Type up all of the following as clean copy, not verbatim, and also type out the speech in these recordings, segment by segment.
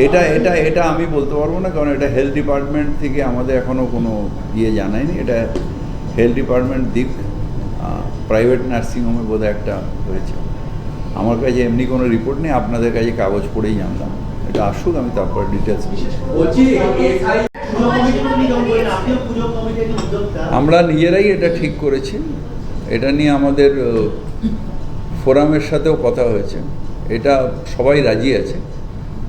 এটা এটা এটা আমি বলতে পারবো না, কারণ এটা হেলথ ডিপার্টমেন্ট থেকে আমাদের এখনও কোনো জানায়নি। এটা হেলথ ডিপার্টমেন্ট দিক, প্রাইভেট নার্সিংহোমে বোধহয় একটা হয়েছে। আমার কাছে এমনি কোনো রিপোর্ট নেই, আপনাদের কাছে কাগজ পড়েই জানলাম। এটা আসুক, আমি তারপর ডিটেলস আমরা নিজেরাই এটা ঠিক করেছি। এটা নিয়ে আমাদের ফোরামের সাথেও কথা হয়েছে। এটা সবাই রাজি আছে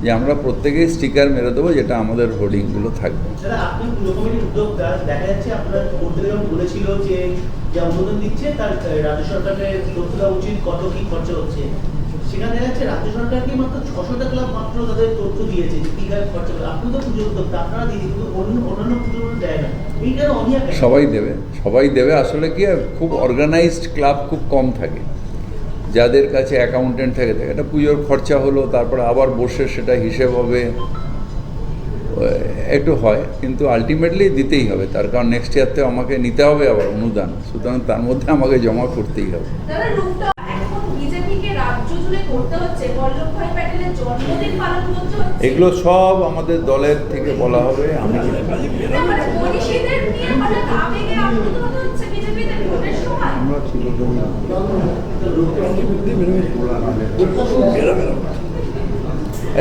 যে আমরা প্রত্যেকেই স্টিকার মেরে দেবো, যেটা আমাদের হোর্ডিংগুলো থাকবে। অনুমোদন দিচ্ছে তার রাজ্য সরকারের তথ্য দেওয়া উচিত কত কি খরচা হচ্ছে। সেখানে দেখা যাচ্ছে রাজ্য সরকারকে মাত্র 600 ক্লাব মাত্র তাদের তথ্য দিয়েছে যে কি খরচা করে। আপনি তো পুজো উদ্যোক্তা, আপনারা দিয়ে কিন্তু অন্যান্য পুজোগুলো দেয় না। এইটার অনিয়া সবাই দেবে। আসলে কি খুব অর্গানাইজড ক্লাব খুব কম থাকে, যাদের কাছে অ্যাকাউন্টেন্ট থাকে। এটা পুজোর খরচা হলো, তারপরে আবার বসে সেটা হিসেব হবে, একটু হয়, কিন্তু আলটিমেটলি দিতেই হবে। তার কারণ নেক্সট ইয়ারতে আমাকে নিতে হবে আবার অনুদান, সুতরাং তার মধ্যে আমাকে জমা করতেই হবে। এগুলো সব আমাদের দলের থেকে বলা হবে। আমি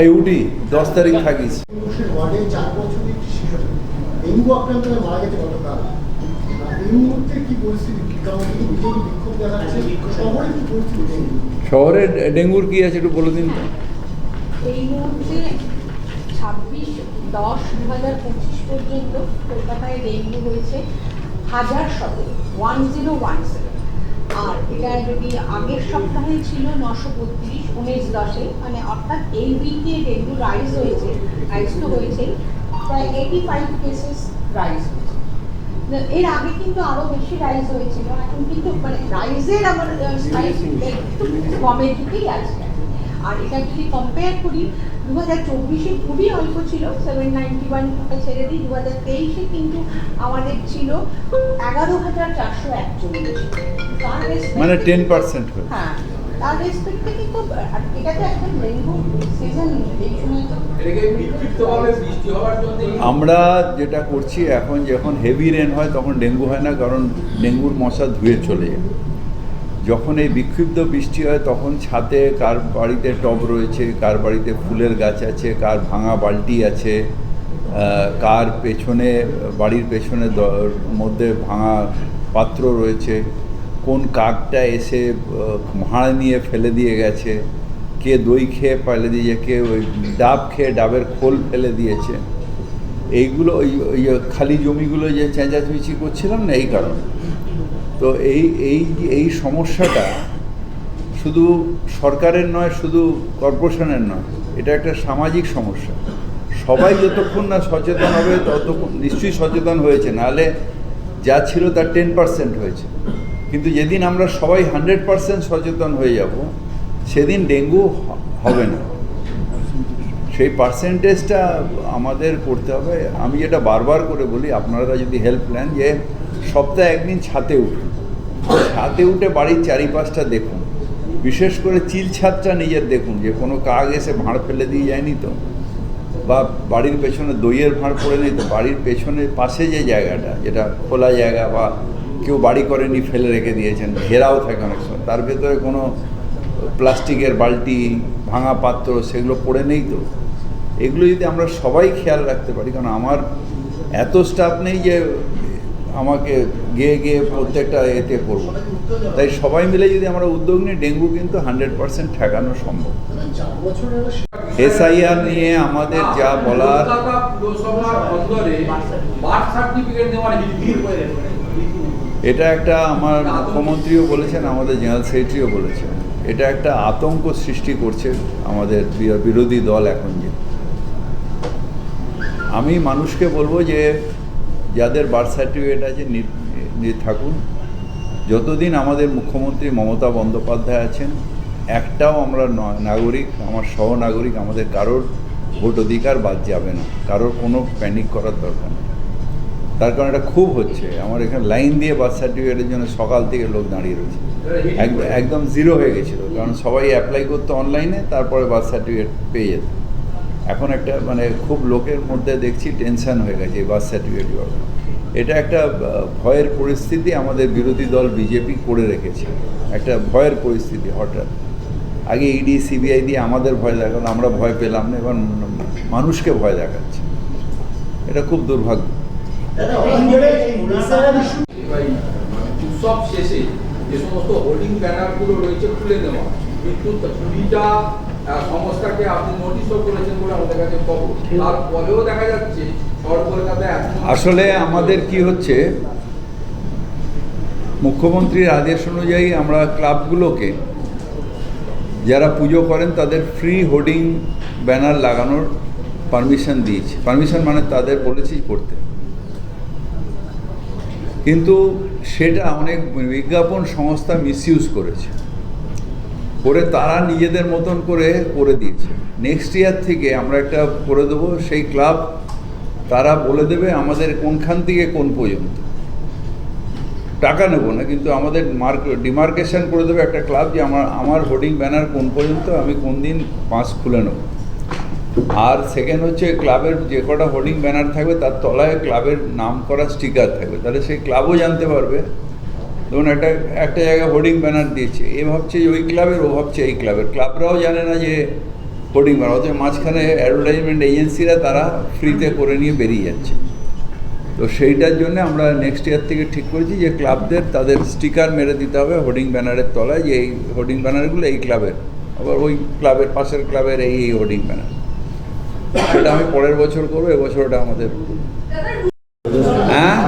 এই উঠি 10 তারিখ থাকিস। শহরে ডেঙ্গুর কি আছে একটু বলে দিন তো। এই মুহূর্তে 26/10/2025 পর্যন্ত কলকাতায় ডেঙ্গু হয়েছে 1017 আর এটা যদি আগের সপ্তাহে ছিল 932 19/10, মানে অর্থাৎ এই উইকে ডেঙ্গু রাইজ তো হয়েছে প্রায় 85 কেসেস রাইজ হয়েছে। এর আগে কিন্তু আরো বেশি রাইজ হয়েছিল, এখন কিন্তু মানে রাইজের আমার একটু কমের দিকেই আছে। আর এটা যদি কম্পেয়ার করি 2024-এ খুবই অল্প ছিল, 791 ছেড়ে দিই। 2023-এ কিন্তু আমাদের ছিল 11,441, মানে 10% হয়েছে। হ্যাঁ, তার রেসপেক্টে কিন্তু এটা তো একদম ডেঙ্গু সিজন, এই সময় তো আমরা যেটা করছি এখন, যখন হেভি রেন হয় তখন ডেঙ্গু হয় না, কারণ ডেঙ্গুর মশা ধুয়ে চলে যায়। যখন এই বিক্ষিপ্ত বৃষ্টি হয় তখন ছাদে কার বাড়িতে টব রয়েছে, কার বাড়িতে ফুলের গাছ আছে, কার ভাঙা বালতি আছে, কার পেছনে বাড়ির পেছনে মধ্যে ভাঙা পাত্র রয়েছে, কোন কাকটা এসে ভাঁড় নিয়ে ফেলে দিয়ে গেছে, কে দই খেয়ে ফেলে দিয়েছে, কে ওই ডাব খেয়ে ডাবের খোল ফেলে দিয়েছে। এইগুলো ওই খালি জমিগুলো যে চেঁচাচুচি করছিলাম না, এই কারণে। তো এই সমস্যাটা শুধু সরকারের নয়, শুধু কর্পোরেশনের নয়, এটা একটা সামাজিক সমস্যা। সবাই যতক্ষণ না সচেতন হবে ততক্ষণ, নিশ্চয়ই সচেতন হয়েছে, নাহলে যা ছিল তার 10% হয়েছে। কিন্তু যেদিন আমরা সবাই 100% সচেতন হয়ে যাব, সেদিন ডেঙ্গু হবে না। সেই পার্সেন্টেজটা আমাদের করতে হবে। আমি যেটা বারবার করে বলি, আপনারা যদি হেল্প নেন, যে সপ্তাহে একদিন ছাদে উঠুন, ছাদে উঠে বাড়ির চারিপাশটা দেখুন, বিশেষ করে চিল ছাদটা নিজের দেখুন, যে কোনো কাক এসে ভাঁড় ফেলে দিয়ে যায়নি তো, বা বাড়ির পেছনে দইয়ের ভাঁড় পড়ে নেই তো, বাড়ির পেছনের পাশে যে জায়গাটা, যেটা খোলা জায়গা বা কেউ বাড়ি করেনি ফেলে রেখে দিয়েছেন, ঘেরাও থাকে অনেক সময়, তার ভেতরে কোনো প্লাস্টিকের বালতি, ভাঙা পাত্র সেগুলো পড়ে নেই তো। এগুলো যদি আমরা সবাই খেয়াল রাখতে পারি, কারণ আমার এত স্টাফ নেই যে আমাকে গিয়ে প্রত্যেকটা এতে করবো, তাই সবাই মিলে যদি আমরা উদ্যোগ নিই, ডেঙ্গু কিন্তু 100% ঠেকানো সম্ভব। SIR নিয়ে আমাদের যা বলার, এটা একটা আমার মুখ্যমন্ত্রীও বলেছেন, আমাদের জেনারেল সেক্রেটারিও বলেছেন, এটা একটা আতঙ্ক সৃষ্টি করছে আমাদের বিরোধী দল এখন। যে আমি মানুষকে বলবো যে যাদের বার্থ সার্টিফিকেট আছে থাকুন। যতদিন আমাদের মুখ্যমন্ত্রী মমতা বন্দ্যোপাধ্যায় আছেন, একটাও আমরা নাগরিক, আমার সহনাগরিক, আমাদের কারোর ভোট অধিকার বাদ যাবে না। কারোর কোনো প্যানিক করার দরকার নেই। তার কারণ এটা খুব হচ্ছে। আমার এখানে লাইন দিয়ে বার্থ সার্টিফিকেটের জন্য সকাল থেকে লোক দাঁড়িয়ে রয়েছে, একদম জিরো হয়ে গেছিলো, কারণ সবাই অ্যাপ্লাই করতো অনলাইনে, তারপরে বার্থ সার্টিফিকেট পেয়ে যেত। এখন একটা মানে খুব লোকের মধ্যে দেখছি টেনশন হয়ে গেছে এই বার্থ সার্টিফিকেট পাবে। এটা একটা ভয়ের পরিস্থিতি আমাদের বিরোধী দল বিজেপি করে রেখেছে, একটা ভয়ের পরিস্থিতি হঠাৎ। আগে ইডি সিবিআই দিয়ে আমাদের ভয় দেখানো, আমরা ভয় পেলাম না, এবার মানুষকে ভয় দেখাচ্ছে। এটা খুব দুর্ভাগ্য। দাদা অসুবিধা এই মুনাফা উৎসব শেষে যে সমস্ত হোর্ডিং ব্যানারগুলো রয়েছে খুলে নেওয়া, কিন্তু 20টা সংস্থাকে আপনি নোটিশও করেছেন বলে আমাদের কাছে খবর, তারপরেও দেখা যাচ্ছে শহর কলকাতায় আসলে আমাদের কি হচ্ছে, মুখ্যমন্ত্রীর আদেশ অনুযায়ী আমরা ক্লাবগুলোকে যারা পুজো করেন তাদের ফ্রি হোর্ডিং ব্যানার লাগানোর পারমিশন দিয়েছি। পারমিশন মানে তাদের বলেছি করতে, কিন্তু সেটা অনেক বিজ্ঞাপন সংস্থা মিসইউজ করেছে, করে তারা নিজেদের মতন করে দিয়েছে। নেক্সট ইয়ার থেকে আমরা একটা করে দেবো, সেই ক্লাব তারা বলে দেবে আমাদের কোনখান থেকে কোন পর্যন্ত, টাকা নেব না, কিন্তু আমাদের ডিমার্কেশন করে দেবে একটা ক্লাব যে আমার হোর্ডিং ব্যানার কোন পর্যন্ত, আমি কোন দিন পাস খুলে নেব। আর সেকেন্ড হচ্ছে ক্লাবের যে কটা হোর্ডিং ব্যানার থাকবে তার তলায় ক্লাবের নাম করা স্টিকার থাকবে, তাহলে সেই ক্লাবও জানতে পারবে। ধরুন একটা জায়গায় হোর্ডিং ব্যানার দিয়েছে, এ ভাবছে ওই ক্লাবের, ও ভাবছে এই ক্লাবের, ক্লাবরাও জানে না যে হোর্ডিং ব্যানার, অথচ মাঝখানে অ্যাডভার্টাইজমেন্ট এজেন্সিরা তারা ফ্রিতে করে নিয়ে বেরিয়ে যাচ্ছে। তো সেইটার জন্য আমরা নেক্সট ইয়ার থেকে ঠিক করেছি যে ক্লাবদের তাদের স্টিকার মেরে দিতে হবে হোর্ডিং ব্যানারের তলায়, যে এই হোর্ডিং ব্যানারগুলো এই ক্লাবের, আবার ওই ক্লাবের পাশের ক্লাবের এই হোর্ডিং ব্যানার। সেটা আমি পরের বছর করবো, এবছর ওটা আমাদের। হ্যাঁ,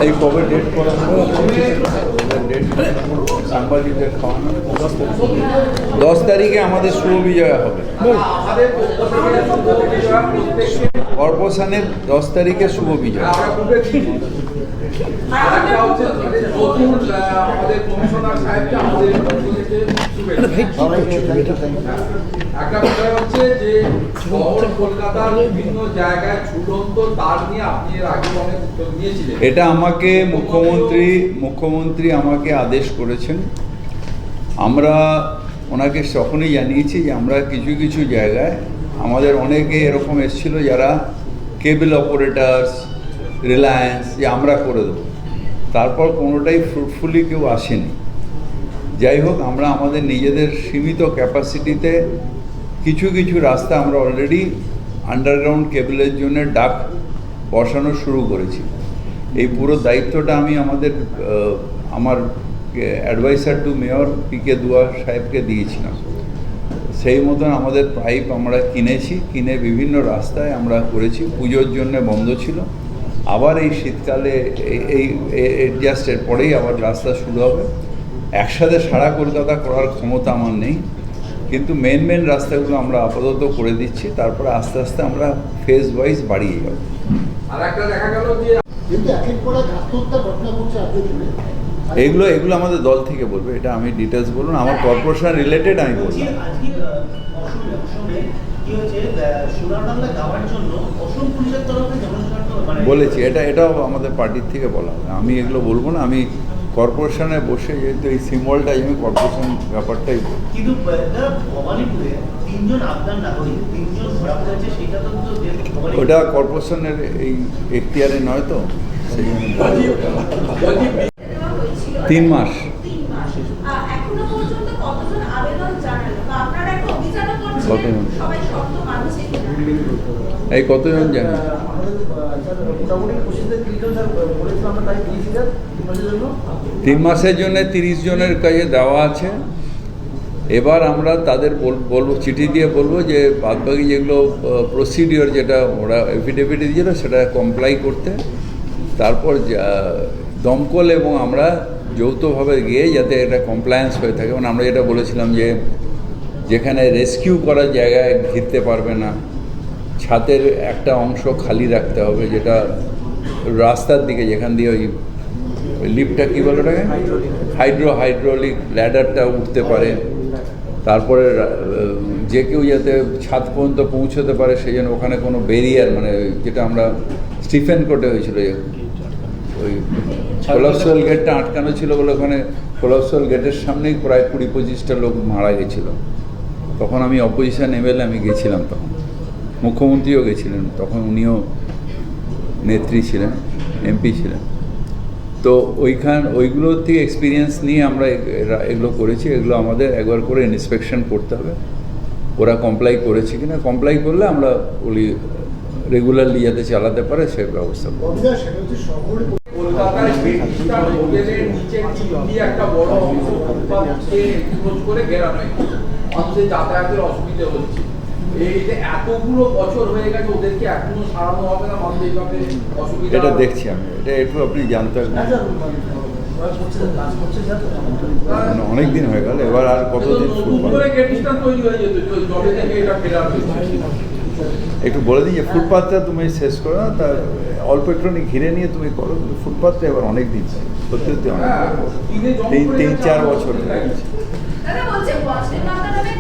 এই কবে ডেট করা হলো, ডেট সাংবাদিকদের খাওয়ানো 10 তারিখে আমাদের শুভ বিজয় হবে। কর্পোরেশনের 10 তারিখে শুভ বিজয়। একটা বিষয় হচ্ছে যে শহর কলকাতার বিভিন্ন জায়গায় ঝুলন্ত তার নিয়ে আপনি এর আগে অনেক উদ্যোগ নিয়েছিলেন। এটা আমাকে মুখ্যমন্ত্রী আমাকে আদেশ করেছেন। আমরা ওনাকে তখনই জানিয়েছি যে আমরা কিছু কিছু জায়গায় আমাদের অনেকে এরকম এসেছিল যারা কেবল অপারেটার্স, রিলায়েন্স, যে আমরা করে দেবো, তারপর কোনোটাই ফ্রুটফুলি কেউ আসেনি। যাই হোক, আমরা আমাদের নিজেদের সীমিত ক্যাপাসিটিতে কিছু কিছু রাস্তা আমরা অলরেডি আন্ডারগ্রাউন্ড কেবলের জন্য ডাক বসানো শুরু করেছি। এই পুরো দায়িত্বটা আমি আমার অ্যাডভাইসার টু মেয়র পিকে দুয়া সাহেবকে দিয়েছিলাম। সেই মতন আমাদের পাইপ আমরা কিনে বিভিন্ন রাস্তায় আমরা করেছি। পুজোর জন্য বন্ধ ছিল, আবার এই শীতকালে এই জাস্ট এর পরেই আবার রাস্তা শুরু হবে। একসাথে সারা কলকাতা করার ক্ষমতা আমার নেই, কিন্তু মেন রাস্তাগুলো আমরা আপাতত করে দিচ্ছি, তারপরে আস্তে আস্তে আমরা ফেজ ওয়াইজ বাড়িয়ে যাব। আর একটা দেখা গেল যে কিন্তু একের পর এক আত্মহত্যা ঘটনা ঘটছে আপনাদের। এগুলো আমাদের দল থেকে বলবে, এটা আমি ডিটেলস বলুন, আমার কর্পোরেশন রিলেটেড আমি বলবো। আজকে অসমে কি হচ্ছে, সোনারবাংলা যাওয়ার জন্য অসম পুলিশের তরফে বলেছি, এটাও আমাদের পার্টির থেকে বলা হবে। আমি এগুলো বলবো না, আমি কর্পোরেশনে বসে যেহেতু এই সিম্বলটাই আমি কর্পোরেশন ব্যাপারটাই বলবো। কিন্তু ভবানীপুরে 3 জন আফগান নাগরিক 3 জন ধরা পড়েছে, সেটা তো ওটা কর্পোরেশনের এই এখতিয়ারে নয় তো, সেই জন্য 3 মাস। এখনো পর্যন্ত কতজন আবেদন জানালো বা আপনারা একটা অভিযানও করছেন সবাই শর্ত মানছে কিনা? এই কতজন জানেন? মোটামুটি 3 মাসের জন্য 30 জনের কাছে দেওয়া আছে। এবার আমরা তাদের বলবো, চিঠি দিয়ে বলবো যে বাদবাকি যেগুলো প্রসিডিওর, যেটা ওরা এফিডেভিট দিয়েছিল সেটা কমপ্লাই করতে, তারপর দমকল এবং আমরা যৌথভাবে গিয়ে যাতে এটা কমপ্লায়েন্স হয়ে থাকে। মানে আমরা যেটা বলেছিলাম যে যেখানে রেস্কিউ করার জায়গায় ঘিরতে পারবে না, ছাদের একটা অংশ খালি রাখতে হবে, যেটা রাস্তার দিকে, যেখান দিয়ে ওই লিফটটা কী বলে ওটাকে, হাইড্রোলিক ল্যাডারটা উঠতে পারে, তারপরে যে কেউ যাতে ছাদ পর্যন্ত পৌঁছতে পারে সেই জন্য ওখানে কোনো ব্যারিয়ার, মানে যেটা আমরা স্টিফেন কোর্টে হয়েছিল ওই কোলাপসুয়াল গেটটা আটকানো ছিল বলে ওখানে কোলাপসুয়াল গেটের সামনেই প্রায় 20-25টা লোক মারা গেছিল। তখন আমি অপোজিশন এমএলএ, আমি গেছিলাম, তখন মুখ্যমন্ত্রীও গেছিলেন, তখন উনিও নেত্রী ছিলেন, এমপি ছিলেন। তো ওইগুলোর থেকে এক্সপিরিয়েন্স নিয়ে আমরা এগুলো করেছি। এগুলো আমাদের একবার করে ইন্সপেকশন করতে হবে, ওরা কমপ্লাই করেছে কিনা। কমপ্লাই করলে আমরা ওই রেগুলারলি যাতে চালাতে পারে সে ব্যবস্থা করব। অবিদা, সেটা হচ্ছে শহরে কলকাতার বেশিরভাগ হোটেলের নিচে টিভি একটা বড় অংশ ফুটপাথকে ক্লোজ করে ঘেরানো হয়েছে, মানুষের যাতায়াতের অসুবিধা হচ্ছে। এই যে এতগুলো বছর হয়ে গেছে, ওদেরকে এখনো সারানো হবে না? মানুষ এইভাবে অসুবিধা, এটা দেখছি আমি, এটা একটু আপনি জানতে হবে। অনেক দিন হয়ে গেল, এবার আর কতদিন ফুটপাথ তৈরি হয়ে যেত জবে থেকে এটা ফেরা হয়েছে। একটু বলে দিই যে ফুটপাথটা তুমি শেষ করো না, তা অল্প একটুখানি ঘিরে নিয়ে তুমি করো, কিন্তু ফুটপাথটা এবার অনেক দিন সত্যি সত্যি অনেক হ্যাঁ, 3-4 বছর হয়ে গেছে। দাদা বলছে ওয়াচিং নাম্বার নামে